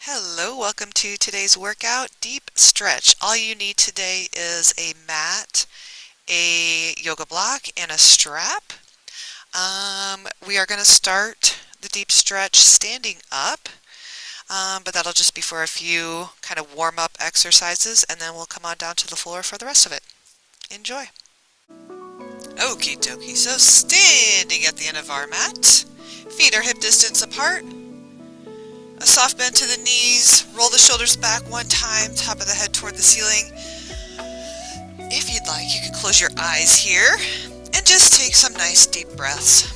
Hello, welcome to today's workout, Deep Stretch. All you need today is a mat, a yoga block, and a strap. We are going to start the deep stretch standing up, but that'll just be for a few kind of warm-up exercises, and then we'll come on down to the floor for the rest of it. Enjoy. Okie dokie, so standing at the end of our mat, feet are hip distance apart. A soft bend to the knees, roll the shoulders back one time, top of the head toward the ceiling. If you'd like, you can close your eyes here and just take some nice deep breaths.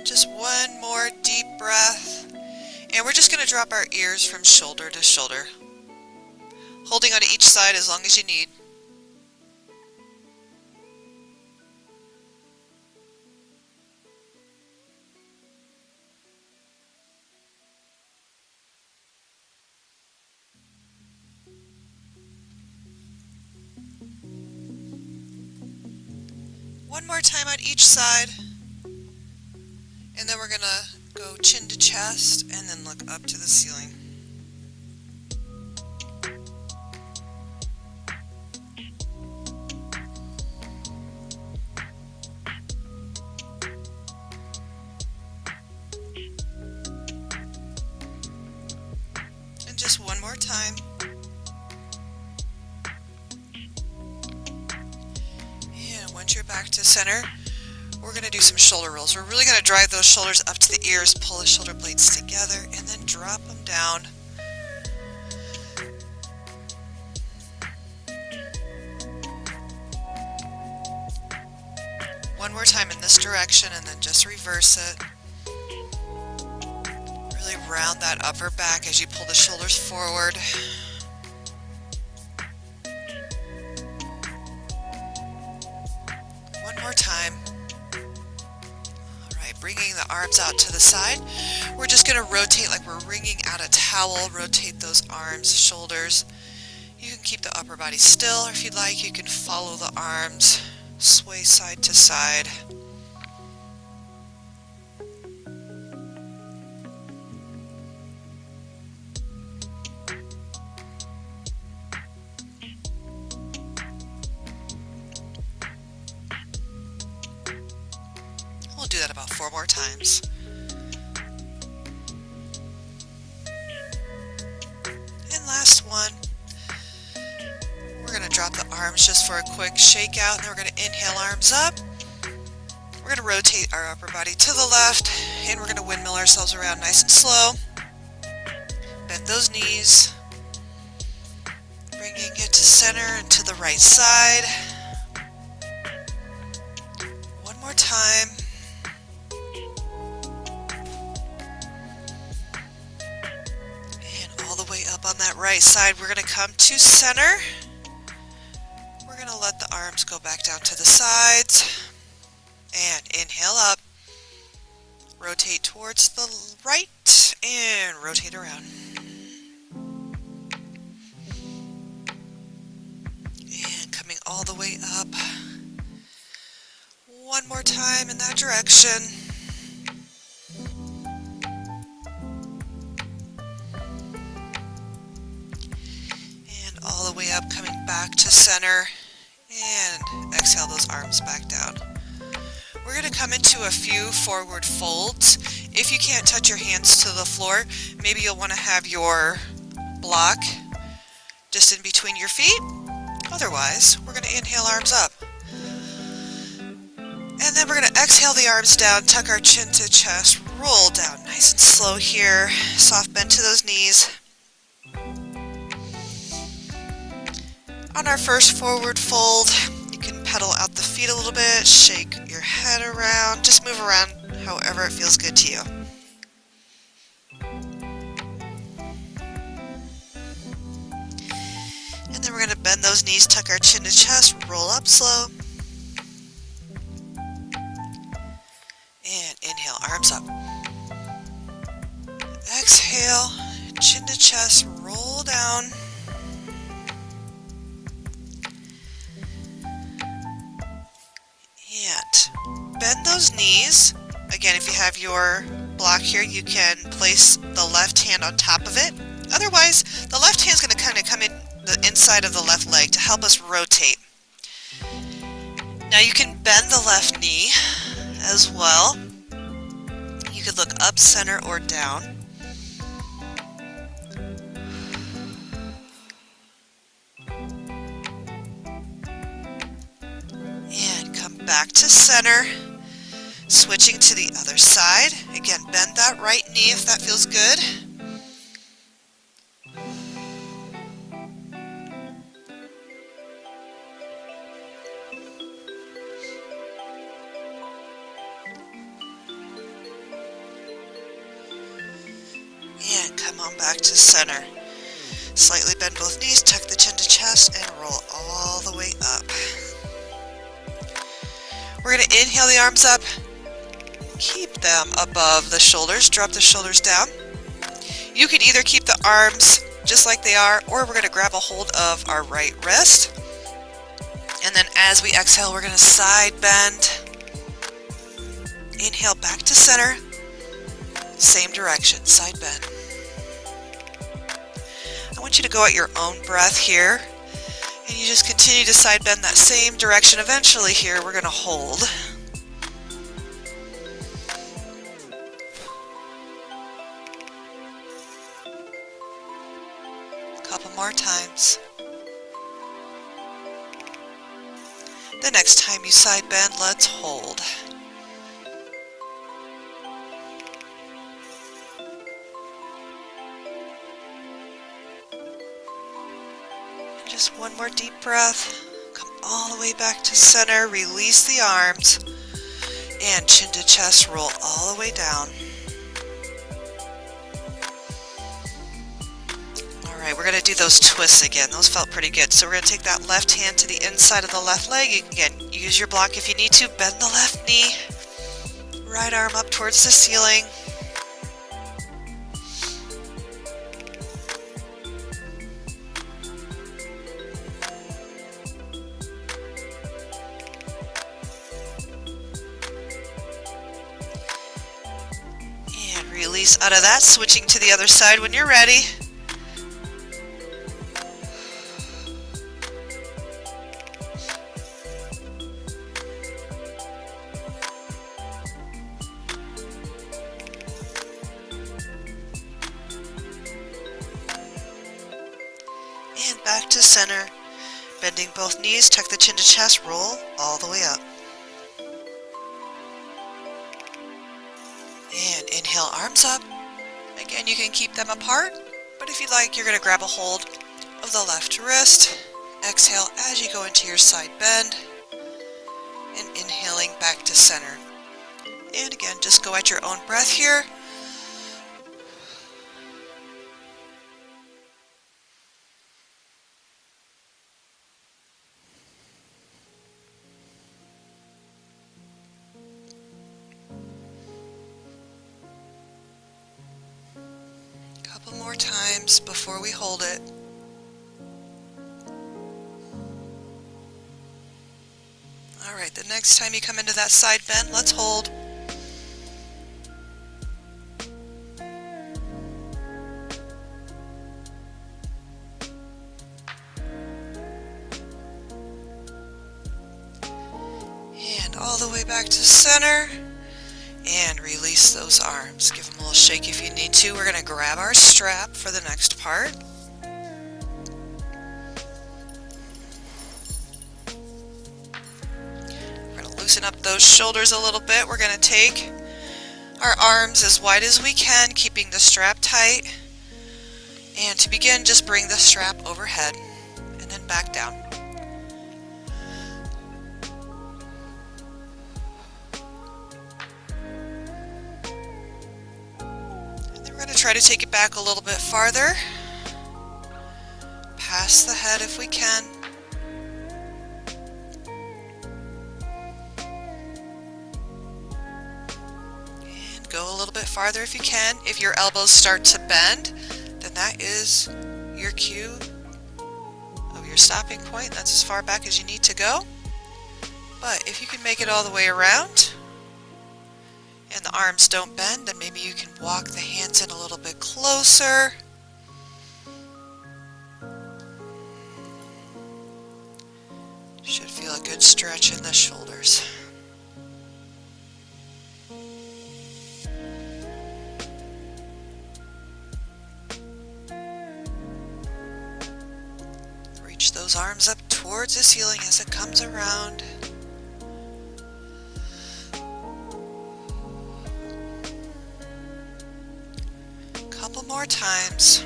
Just one more deep breath, and we're just going to drop our ears from shoulder to shoulder, holding on to each side as long as you need. One more time on each side. And then we're going to go chin to chest and then look up to the ceiling. And just one more time. And once you're back to center, we're going to do some shoulder rolls. We're really going to drive those shoulders up to the ears, pull the shoulder blades together, and then drop them down. One more time in this direction, and then just reverse it. Really round that upper back as you pull the shoulders forward. One more time. Bringing the arms out to the side. We're just going to rotate like we're wringing out a towel. Rotate those arms, shoulders. You can keep the upper body still, or if you'd like, you can follow the arms, sway side to side. We'll do that about 4 more times. And last one. We're going to drop the arms just for a quick shake out, and then we're going to inhale, arms up. We're going to rotate our upper body to the left, and we're going to windmill ourselves around nice and slow. Bend those knees. Bringing it to center and to the right side. One more time. On that right side, we're going to come to center. We're going to let the arms go back down to the sides. And inhale up. Rotate towards the right and rotate around. And coming all the way up. One more time in that direction. All the way up, coming back to center, and exhale those arms back down. We're going to come into a few forward folds. If you can't touch your hands to the floor, maybe you'll want to have your block just in between your feet. Otherwise, we're going to inhale, arms up. And then we're going to exhale the arms down, tuck our chin to chest, roll down nice and slow here, soft bend to those knees. On our first forward fold, you can pedal out the feet a little bit, shake your head around, just move around however it feels good to you. we're going to bend those knees, tuck our chin to chest, roll up slow. And inhale, arms up. Exhale, chin to chest, roll down. And bend those knees. Again, if you have your block here, you can place the left hand on top of it. Otherwise, the left hand's going to kind of come in the inside of the left leg to help us rotate. Now you can bend the left knee as well. You could look up, center, or down. And come back to center. Switching to the other side. Again, bend that right knee if that feels good. And come on back to center. Slightly bend both knees, tuck the chin to chest, and roll all the way up. We're going to inhale the arms up. Keep them above the shoulders. Drop the shoulders down. You can either keep the arms just like they are, or we're going to grab a hold of our right wrist. And then as we exhale, we're going to side bend. Inhale back to center. Same direction, side bend. I want you to go at your own breath here. And you just continue to side bend that same direction. Eventually here, we're going to hold. Couple more times. The next time you side bend, let's hold. And just one more deep breath. Come all the way back to center. Release the arms. And chin to chest, roll all the way down. Alright, we're going to do those twists again. Those felt pretty good. So we're going to take that left hand to the inside of the left leg. Again, use your block if you need to. Bend the left knee. Right arm up towards the ceiling. And release out of that, switching to the other side when you're ready. And back to center, bending both knees, tuck the chin to chest, roll all the way up. And inhale, arms up. Again, you can keep them apart, but if you'd like, you're going to grab a hold of the left wrist. Exhale as you go into your side bend, and inhaling back to center. And again, just go at your own breath here. Couple more times before we hold it. Alright, the next time you come into that side bend, let's hold. And all the way back to center. And release those arms. Give them a little shake if you need to. We're going to grab our strap for the next part. We're going to loosen up those shoulders a little bit. We're going to take our arms as wide as we can, keeping the strap tight. And to begin, just bring the strap overhead and then back down. Try to take it back a little bit farther, past across the head if we can. And go a little bit farther if you can. If your elbows start to bend, then that is your cue of your stopping point. That's as far back as you need to go. But if you can make it all the way around and the arms don't bend, then maybe you can walk the hands in a little bit closer. Should feel a good stretch in the shoulders. Reach those arms up towards the ceiling as it comes around. Couple more times.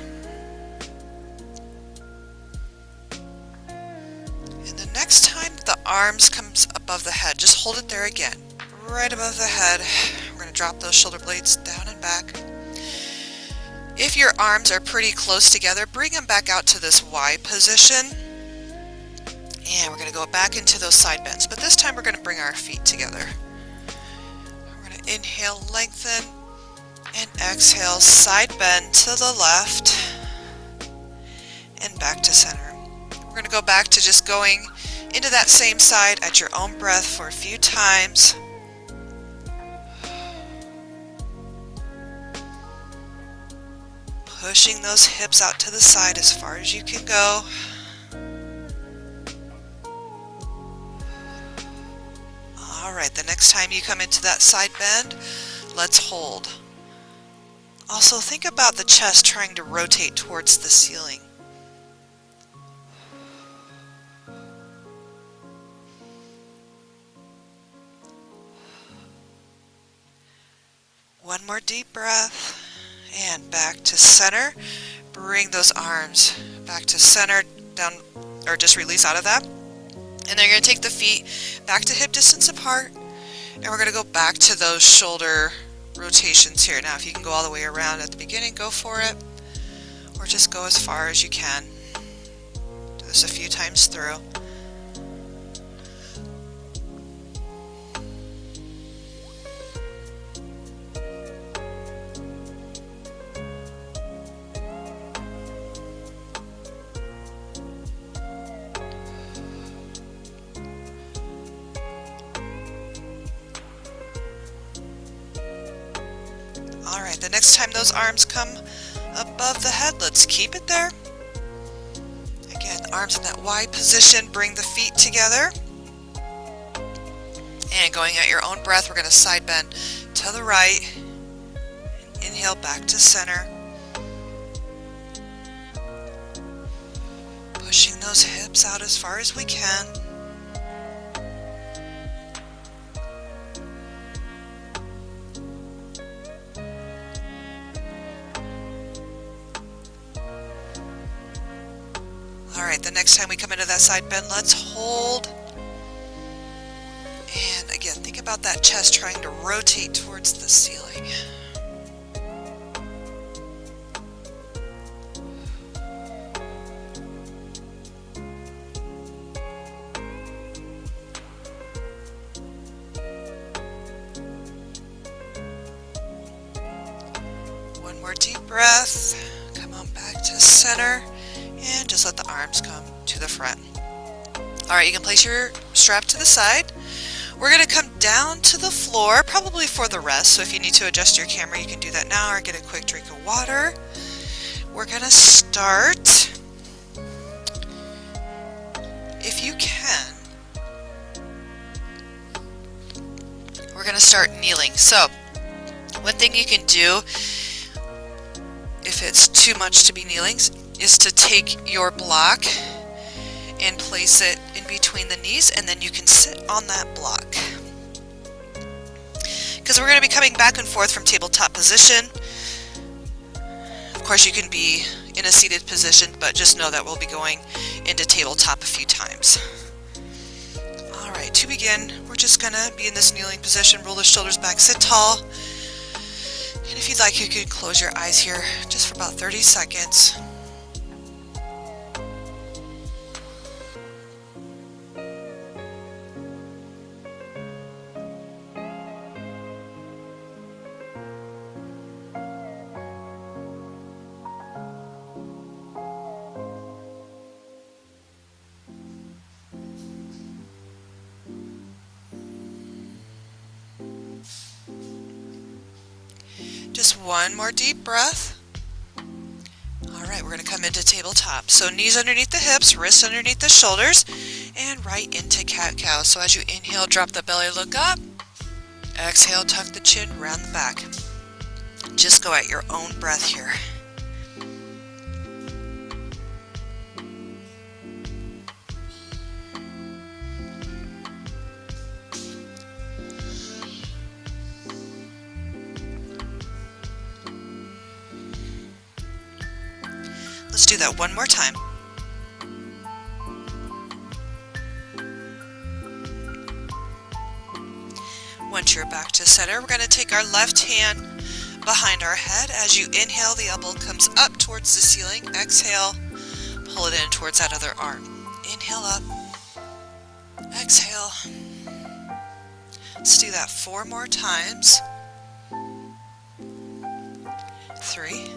And the next time the arms comes above the head, just hold it there again, right above the head. We're going to drop those shoulder blades down and back. If your arms are pretty close together, bring them back out to this Y position. And we're going to go back into those side bends, but this time we're going to bring our feet together. We're going to inhale, lengthen, and exhale, side bend to the left, and back to center. We're going to go back to just going into that same side at your own breath for a few times. Pushing those hips out to the side as far as you can go. Alright, the next time you come into that side bend, let's hold. Also, think about the chest trying to rotate towards the ceiling. One more deep breath. And back to center. Bring those arms back to center, down, or just release out of that. And then you're going to take the feet back to hip distance apart. And we're going to go back to those shoulder rotations here. Now, if you can go all the way around at the beginning, go for it. Or just go as far as you can. Do this a few times through. Alright, the next time those arms come above the head, let's keep it there. Again, arms in that Y position, bring the feet together. And going at your own breath, we're going to side bend to the right. Inhale back to center. Pushing those hips out as far as we can. Alright, the next time we come into that side bend, let's hold. And again, think about that chest trying to rotate towards the ceiling. One more deep breath. Come on back to center. And just let the arms come to the front. Alright, you can place your strap to the side. We're going to come down to the floor, probably for the rest. So if you need to adjust your camera, you can do that now or get a quick drink of water. We're going to start, if you can, we're going to start kneeling. So one thing you can do, if it's too much to be kneeling, is to take your block and place it in between the knees, and then you can sit on that block. Because we're going to be coming back and forth from tabletop position. Of course, you can be in a seated position, but just know that we'll be going into tabletop a few times. Alright, to begin, we're just going to be in this kneeling position, roll the shoulders back, sit tall. And if you'd like, you could close your eyes here just for about 30 seconds. One more deep breath. Alright, we're going to come into tabletop. So knees underneath the hips, wrists underneath the shoulders, and right into cat-cow. So as you inhale, drop the belly, look up. Exhale, tuck the chin, round the back. Just go at your own breath here. Let's do that one more time. Once you're back to center, we're going to take our left hand behind our head. As you inhale, the elbow comes up towards the ceiling. Exhale, pull it in towards that other arm. Inhale up. Exhale. Let's do that 4 more times. 3,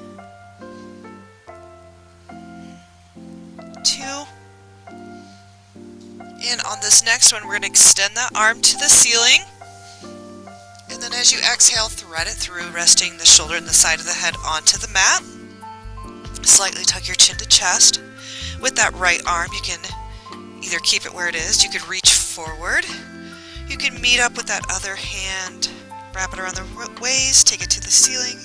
2, and on this next one, we're going to extend that arm to the ceiling. And then as you exhale, thread it through, resting the shoulder and the side of the head onto the mat. Slightly tuck your chin to chest. With that right arm, you can either keep it where it is, you could reach forward. You can meet up with that other hand, wrap it around the waist, take it to the ceiling,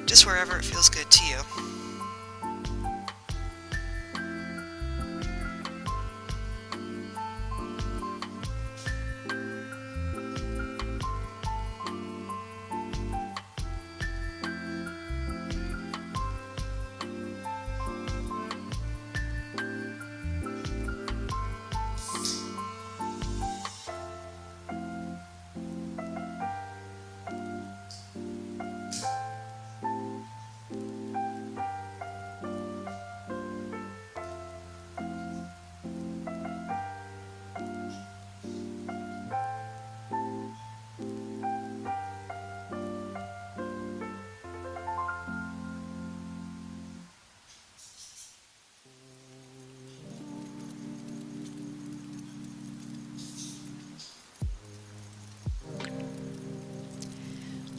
just wherever it feels good to you.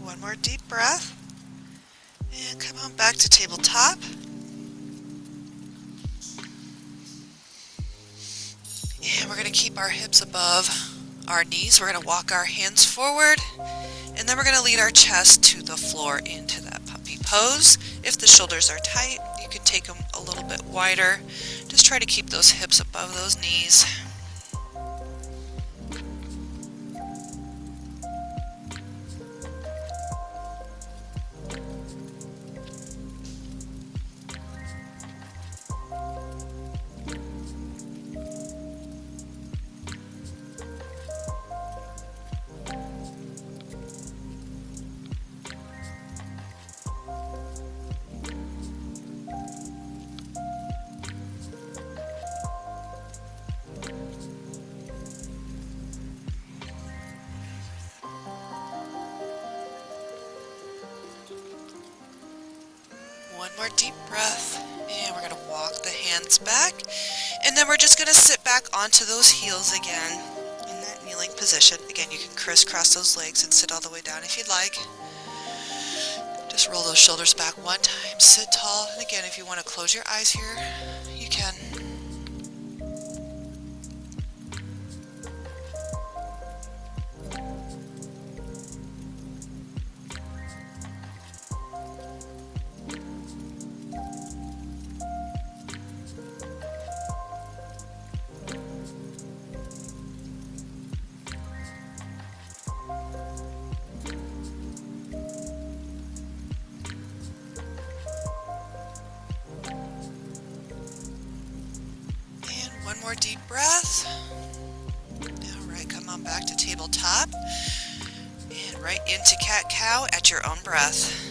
One more deep breath. And come on back to tabletop. And we're going to keep our hips above our knees. We're going to walk our hands forward. And then we're going to lead our chest to the floor into that puppy pose. If the shoulders are tight, you can take them a little bit wider. Just try to keep those hips above those knees. One more deep breath, and we're going to walk the hands back, and then we're just going to sit back onto those heels again in that kneeling position. Again, you can crisscross those legs and sit all the way down if you'd like. Just roll those shoulders back one time, sit tall, and again, if you want to close your eyes here, you can. One more deep breath. All right, come on back to tabletop. And right into cat-cow at your own breath.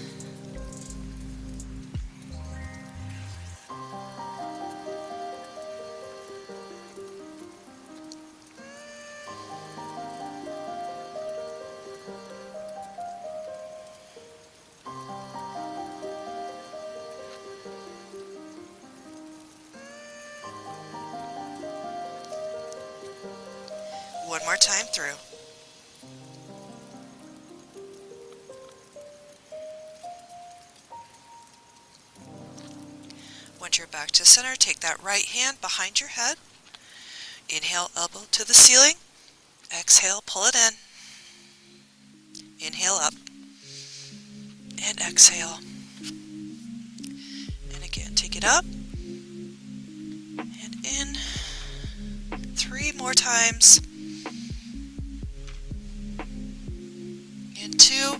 One more time through. back to center. Take that right hand behind your head. Inhale, elbow to the ceiling. Exhale, pull it in. Inhale up. And exhale. And again, take it up. And in. 3 more times. And 2.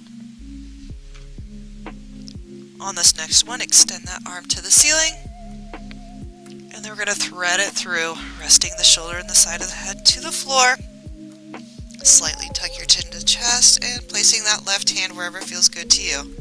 On this next one, extend that arm to the ceiling. And then we're going to thread it through, resting the shoulder and the side of the head to the floor. Slightly tuck your chin to the chest and placing that left hand wherever feels good to you.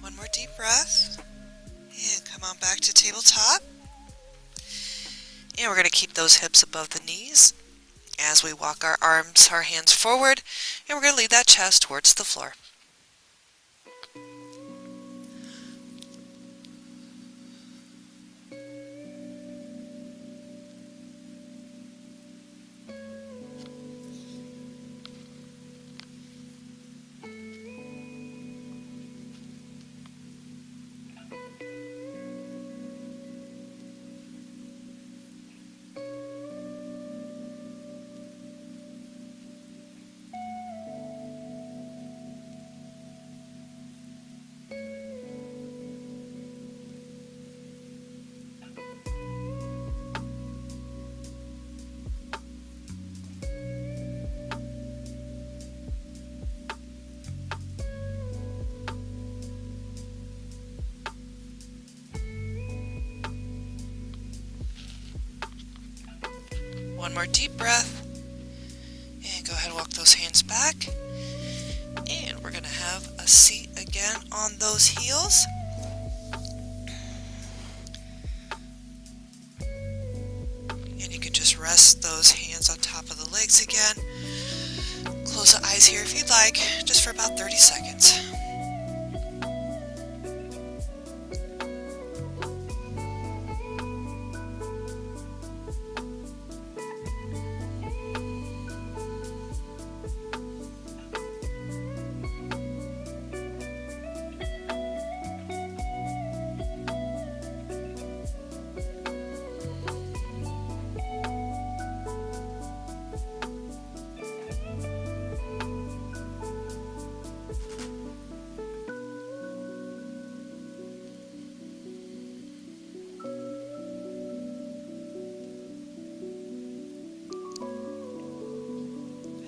One more deep breath, and come on back to tabletop. And we're going to keep those hips above the knees as we walk our arms, our hands forward, and we're going to lead that chest towards the floor. One more deep breath, and go ahead and walk those hands back, and we're going to have a seat again on those heels. And you can just rest those hands on top of the legs again. Close the eyes here if you'd like, just for about 30 seconds.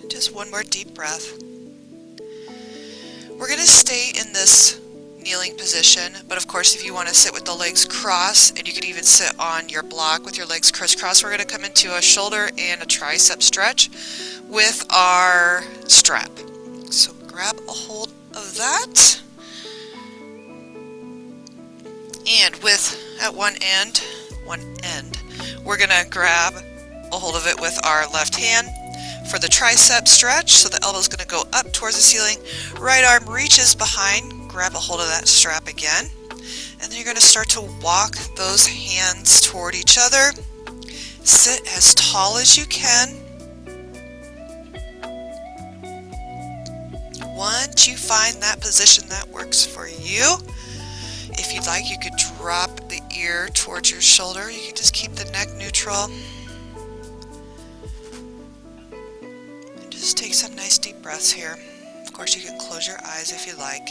Just one more deep breath. We're going to stay in this kneeling position, but of course if you want to sit with the legs crossed, and you could even sit on your block with your legs crisscross, we're going to come into a shoulder and a tricep stretch with our strap. So grab a hold of that, and at one end, we're going to grab a hold of it with our left hand for the tricep stretch. So the elbow is going to go up towards the ceiling. Right arm reaches behind. Grab a hold of that strap again. And then you're going to start to walk those hands toward each other. Sit as tall as you can. Once you find that position that works for you, if you'd like, you could drop the ear towards your shoulder. You can just keep the neck neutral. just take some nice deep breaths here. Of course, you can close your eyes if you like.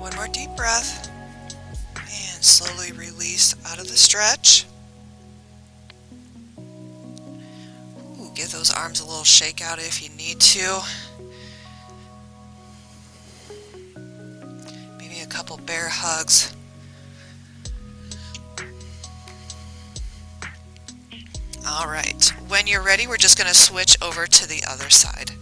One more deep breath and slowly release out of the stretch. Ooh, give those arms a little shake out if you need to. Maybe a couple bear hugs. All right, when you're ready, we're just going to switch over to the other side.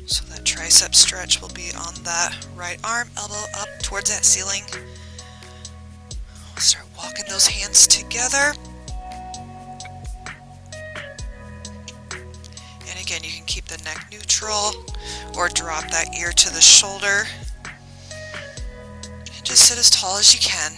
So that tricep stretch will be on that right arm, elbow up towards that ceiling. We'll start walking those hands together. And again, you can keep the neck neutral or drop that ear to the shoulder. And just sit as tall as you can.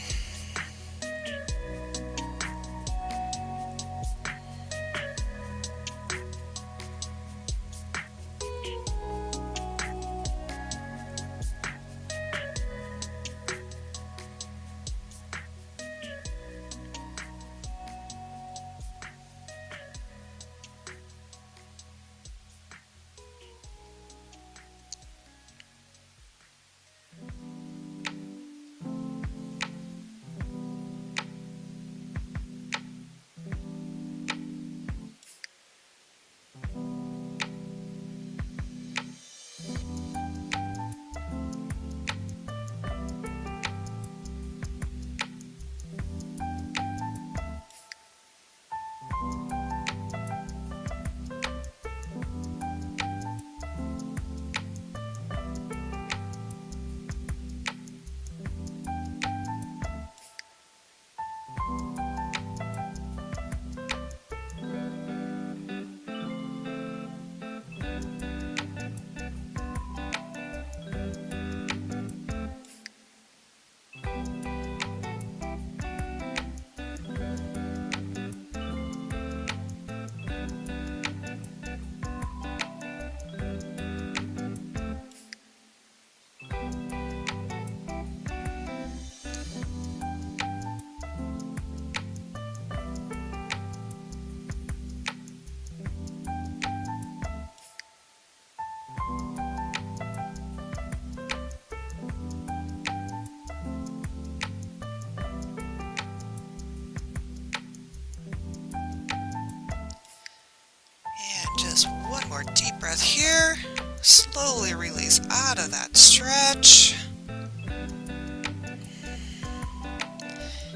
Just one more deep breath here. Slowly release out of that stretch.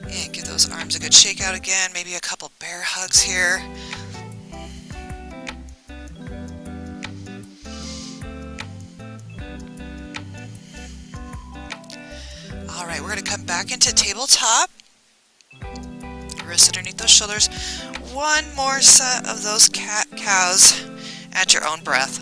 And give those arms a good shake out again. Maybe a couple bear hugs here. All right, we're going to come back into tabletop. Wrists underneath those shoulders. One more set of those cat-cows at your own breath.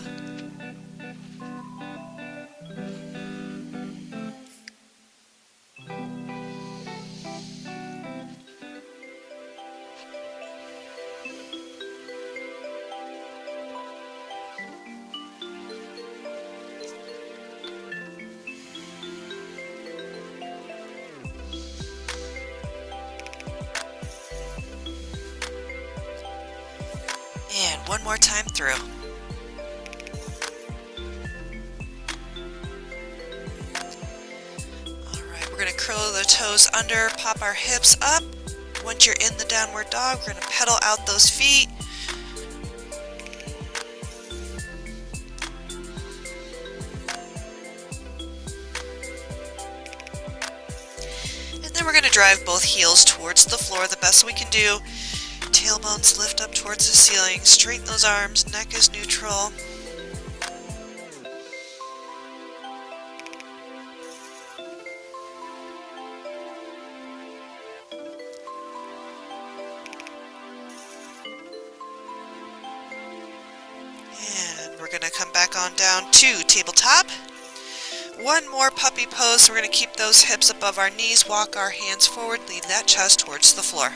one more time through. Alright, we're going to curl the toes under, pop our hips up. Once you're in the downward dog, we're going to pedal out those feet. And then we're going to drive both heels towards the floor the best we can do. Tailbones lift up towards the ceiling, straighten those arms, neck is neutral. And we're going to come back on down to tabletop. One more puppy pose, so we're going to keep those hips above our knees, walk our hands forward, lead that chest towards the floor.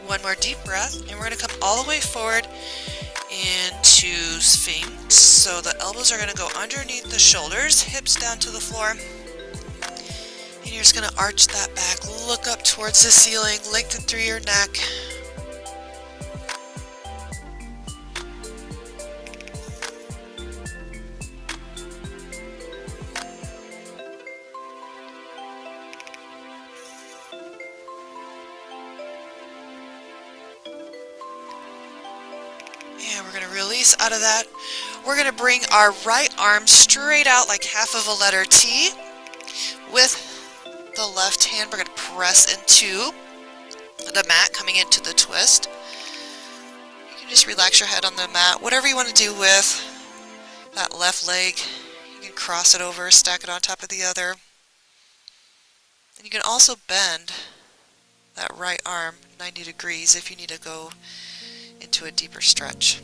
One more deep breath, and we're going to come all the way forward into Sphinx. So the elbows are going to go underneath the shoulders, hips down to the floor. And you're just going to arch that back, look up towards the ceiling, lengthen through your neck. And we're going to release out of that. We're going to bring our right arm straight out like half of a letter T. With the left hand, we're going to press into the mat, coming into the twist. You can just relax your head on the mat. Whatever you want to do with that left leg, you can cross it over, stack it on top of the other. And you can also bend that right arm 90 degrees if you need to go into a deeper stretch.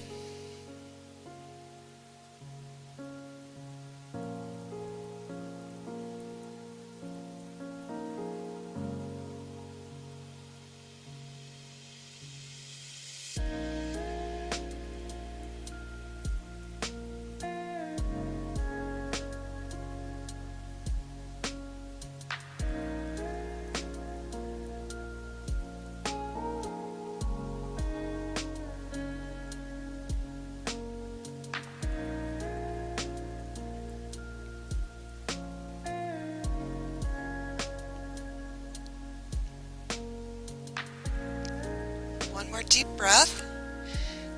One more deep breath,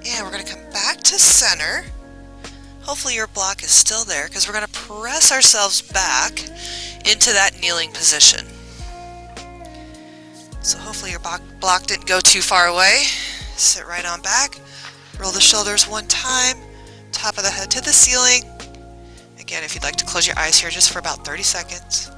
and we're going to come back to center. Hopefully your block is still there, because we're going to press ourselves back into that kneeling position. So hopefully your block didn't go too far away. Sit right on back, roll the shoulders one time, top of the head to the ceiling. Again, if you'd like to close your eyes here just for about 30 seconds.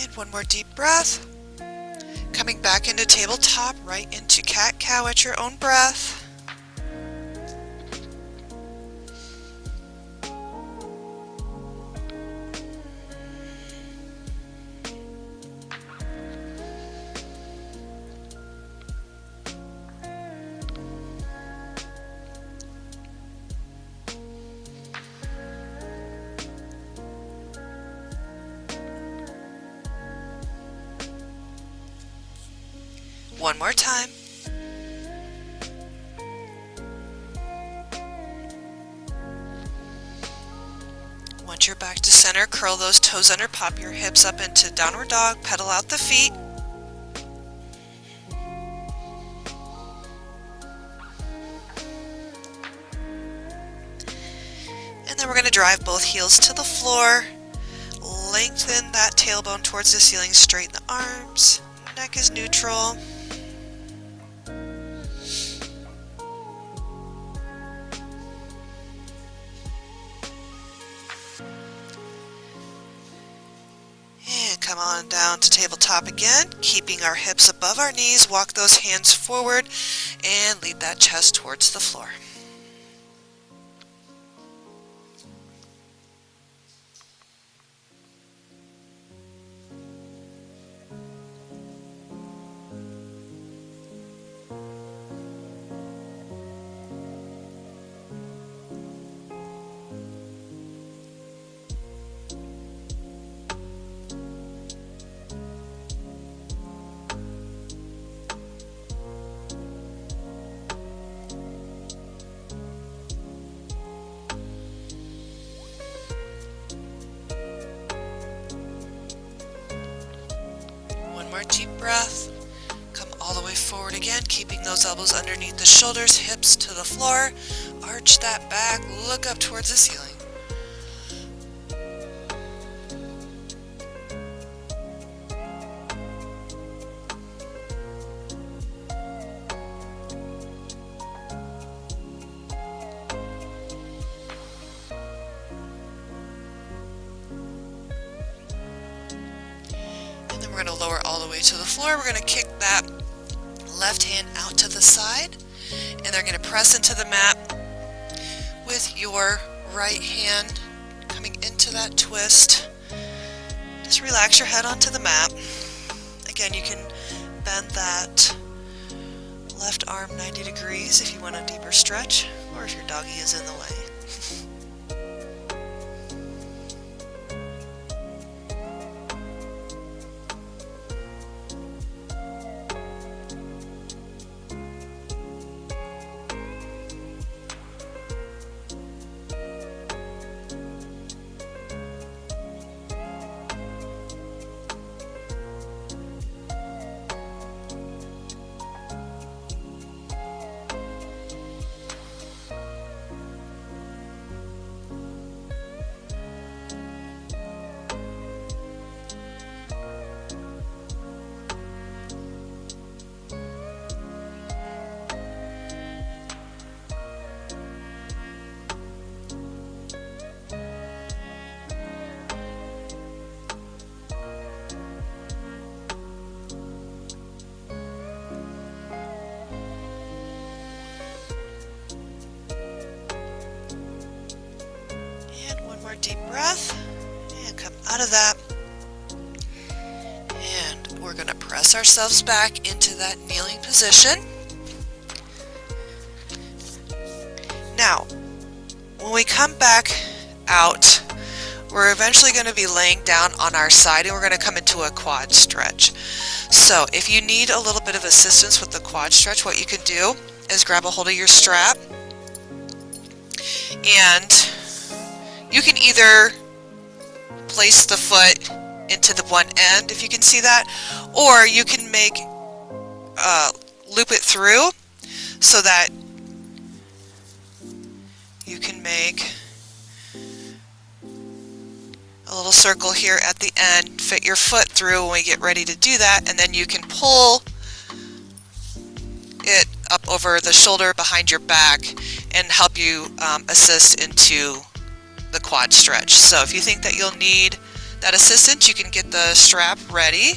And one more deep breath. Coming back into tabletop, right into cat-cow at your own breath. One more time. your back to center, curl those toes under, pop your hips up into downward dog, pedal out the feet. And then we're going to drive both heels to the floor, lengthen that tailbone towards the ceiling, straighten the arms, neck is neutral. Come on down to tabletop again, keeping our hips above our knees, walk those hands forward and lead that chest towards the floor. More deep breath. Come all the way forward again, keeping those elbows underneath the shoulders, hips to the floor. Arch that back, look up towards the ceiling. We're going to lower all the way to the floor. We're going to kick that left hand out to the side, and they're going to press into the mat with your right hand coming into that twist. Just relax your head onto the mat. Again, you can bend that left arm 90 degrees if you want a deeper stretch, or if your doggy is in the way. Deep breath and come out of that, and we're going to press ourselves back into that kneeling position. Now when we come back out, we're eventually going to be laying down on our side, and we're going to come into a quad stretch. So if you need a little bit of assistance with the quad stretch, what you can do is grab a hold of your strap, and you can either place the foot into the one end, if you can see that, or you can make loop it through so that you can make a little circle here at the end, fit your foot through when we get ready to do that, and then you can pull it up over the shoulder behind your back and help you assist into the quad stretch. So if you think that you'll need that assistance, you can get the strap ready.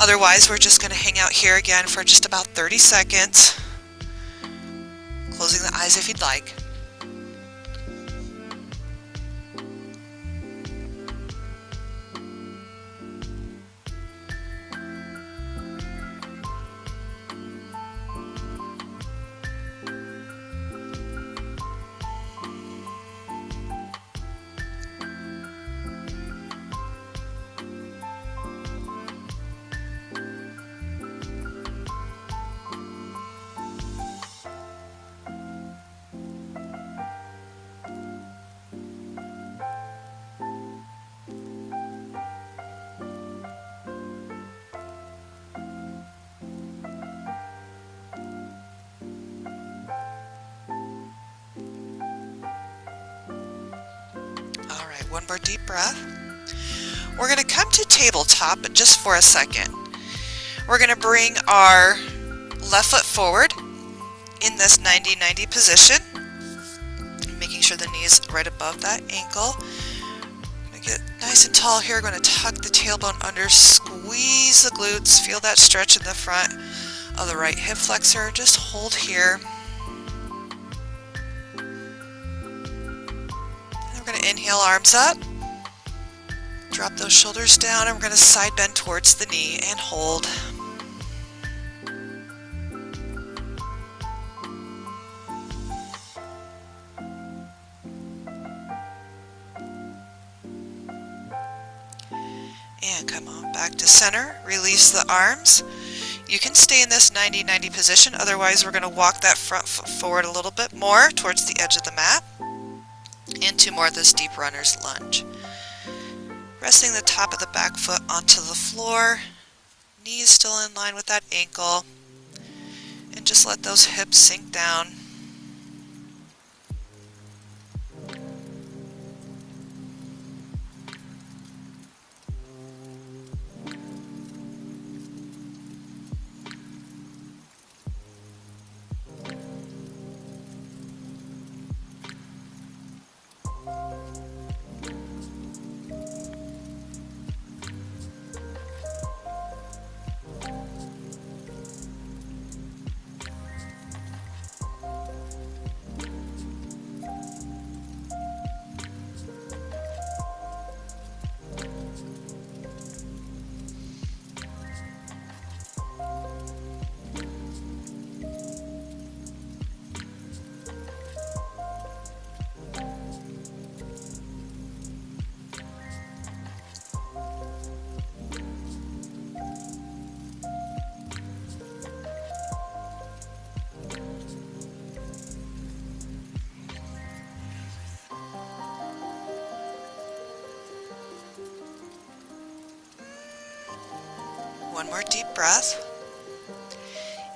Otherwise, we're just going to hang out here again for just about 30 seconds, closing the eyes if you'd like. One more deep breath. We're going to come to tabletop, but just for a second. We're going to bring our left foot forward in this 90-90 position, making sure the knee is right above that ankle. Going to get nice and tall here. Going to tuck the tailbone under, squeeze the glutes, feel that stretch in the front of the right hip flexor. Just hold here. And we're going to inhale, arms up. Drop those shoulders down, and we're going to side bend towards the knee and hold. And come on back to center. Release the arms. You can stay in this 90-90 position, otherwise we're going to walk that front foot forward a little bit more towards the edge of the mat into more of this deep runner's lunge. Resting the top of the back foot onto the floor, knees still in line with that ankle, and just let those hips sink down. One more deep breath.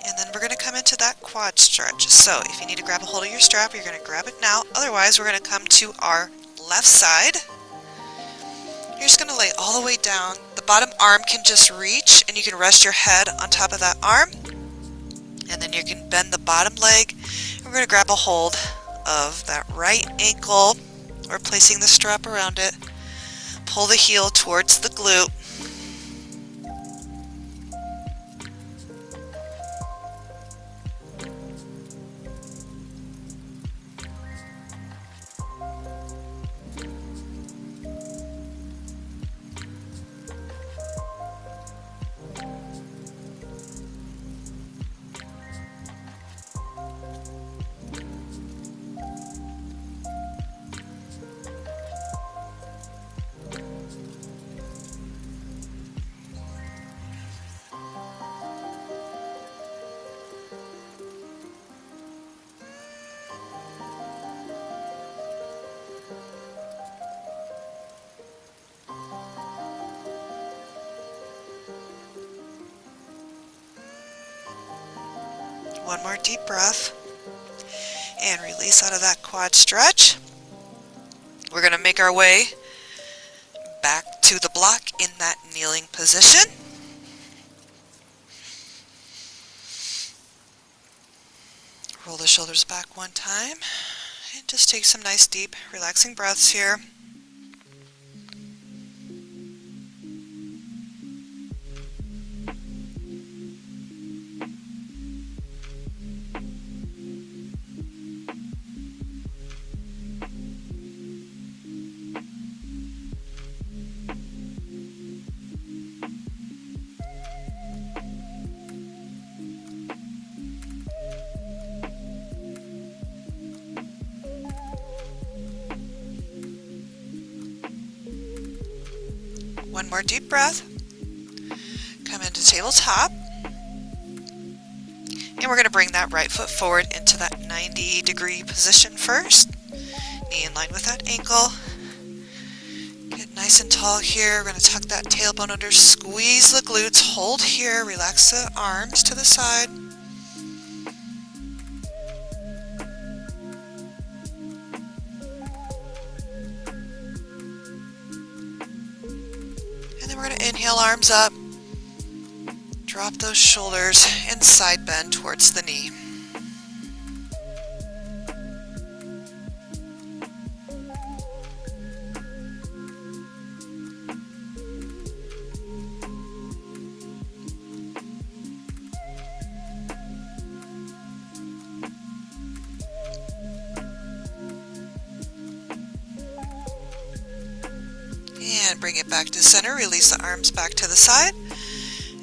And then we're going to come into that quad stretch. So if you need to grab a hold of your strap, you're going to grab it now. Otherwise, we're going to come to our left side. You're just going to lay all the way down. The bottom arm can just reach, and you can rest your head on top of that arm. And then you can bend the bottom leg. And we're going to grab a hold of that right ankle, or placing the strap around it. Pull the heel towards the glute. One more deep breath and release out of that quad stretch. We're going to make our way back to the block in that kneeling position. Roll the shoulders back one time and just take some nice deep relaxing breaths here. One more deep breath. Come into tabletop. And we're going to bring that right foot forward into that 90-degree position first. Knee in line with that ankle. Get nice and tall here. We're going to tuck that tailbone under, squeeze the glutes, hold here, relax the arms to the side. And then we're going to inhale, arms up. Drop those shoulders and side bend towards the knee. And bring it back to center, release the arms back to the side.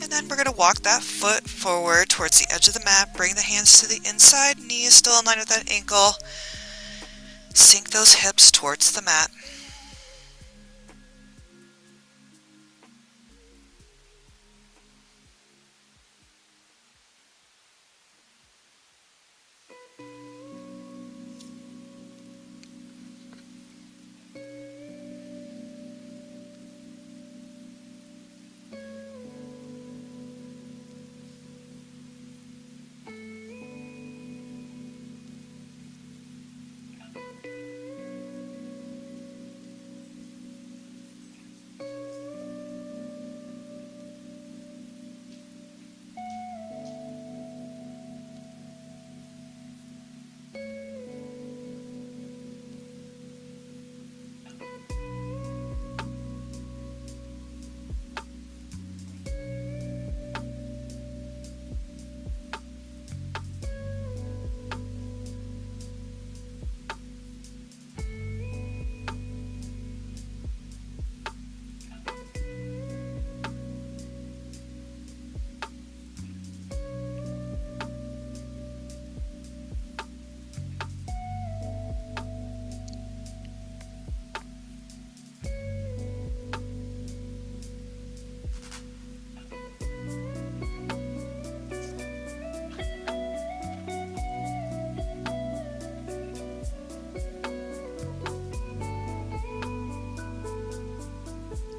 And then we're going to walk that foot forward towards the edge of the mat. Bring the hands to the inside, knee is still in line with that ankle. Sink those hips towards the mat.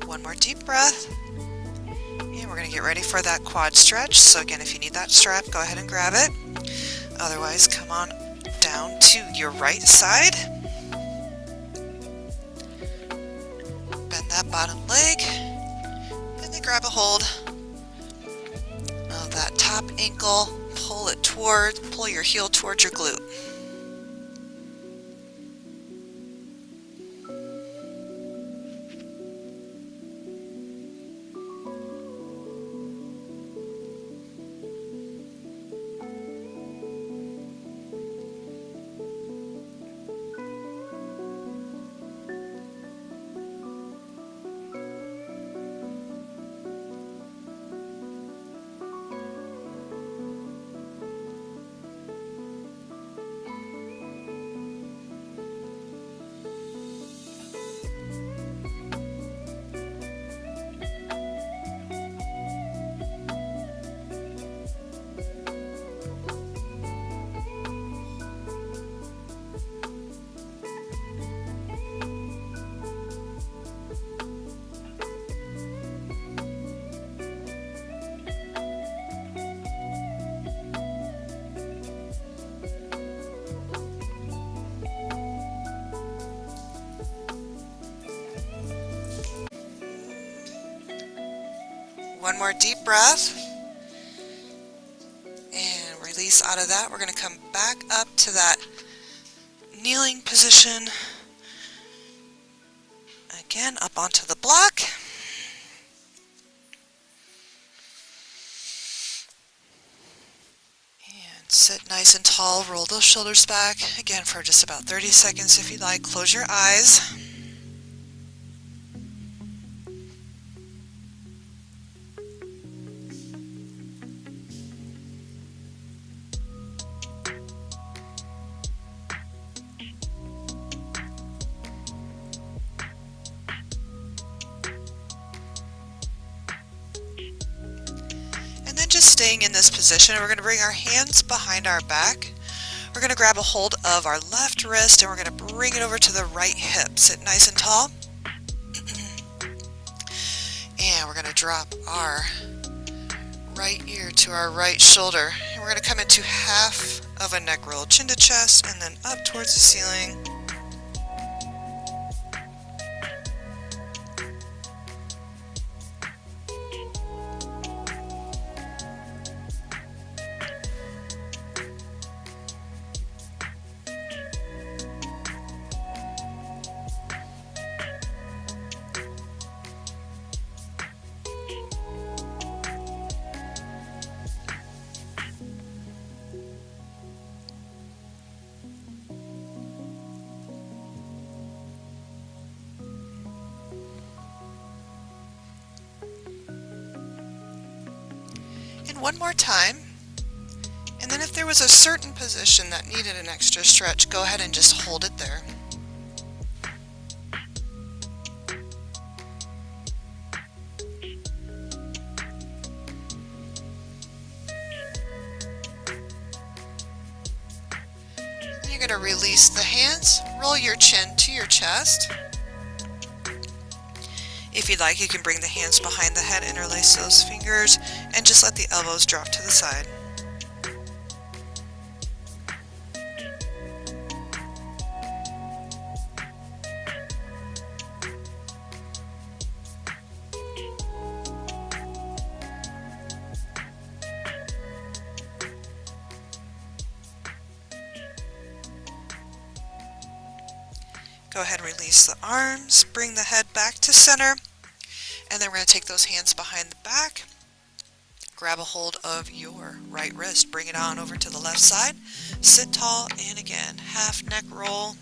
One more deep breath. And we're going to get ready for that quad stretch. So again, if you need that strap, go ahead and grab it. Otherwise, come on down to your right side. Bend that bottom leg. And then grab a hold of that top ankle. Pull your heel towards your glute. One more deep breath. And release out of that. We're going to come back up to that kneeling position. Again, up onto the block. And sit nice and tall. Roll those shoulders back. Again, for just about 30 seconds if you'd like. Close your eyes. And then just staying in this position, we're going to bring our hands behind our back. We're going to grab a hold of our left wrist and we're going to bring it over to the right hip. Sit nice and tall. And we're going to drop our right ear to our right shoulder. And we're going to come into half of a neck roll, chin to chest, and then up towards the ceiling. And one more time. And then if there was a certain position that needed an extra stretch, go ahead and just hold it there. You're going to release the hands, roll your chin to your chest. If you'd like, you can bring the hands behind the head, interlace those fingers, and just let the elbows drop to the side. Go ahead and release the arms, bring the head back to center, and then we're going to take those hands behind the back, grab a hold of your right wrist, bring it on over to the left side, sit tall, and again, half neck roll.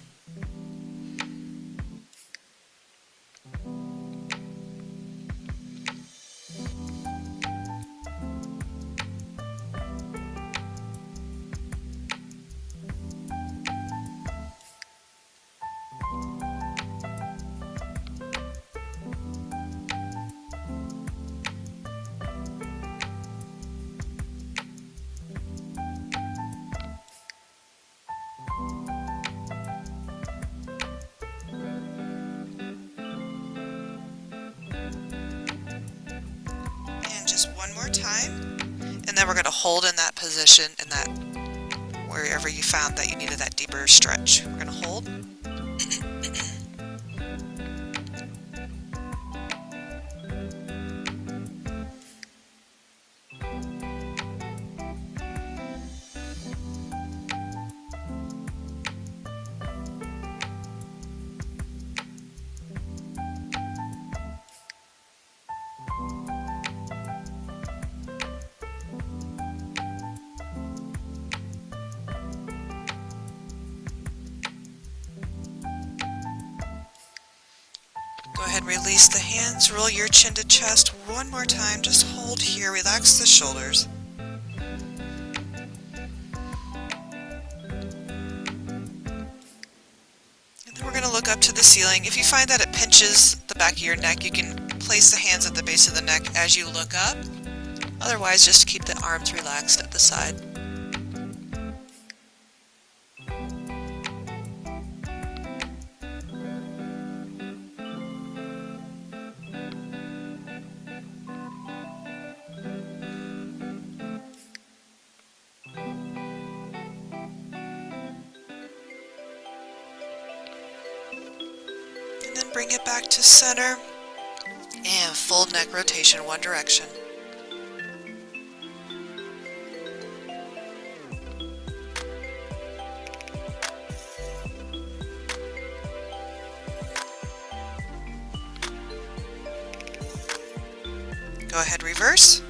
Just one more time, and then we're going to hold in that position, in that wherever you found that you needed that deeper stretch. We're going to hold. Go ahead and release the hands, roll your chin to chest one more time, just hold here, relax the shoulders. And then we're going to look up to the ceiling. If you find that it pinches the back of your neck, you can place the hands at the base of the neck as you look up. Otherwise, just keep the arms relaxed at the side. And then bring it back to center and full neck rotation one direction. Go ahead, reverse.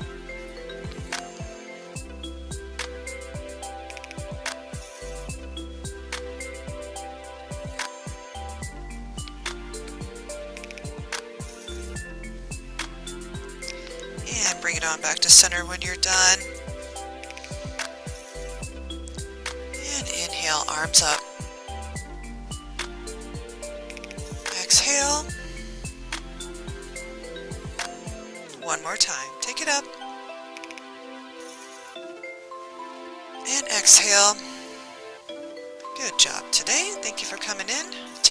And bring it on back to center when you're done. And inhale, arms up. Exhale. One more time. Take it up. And exhale. Good job today. Thank you for coming in.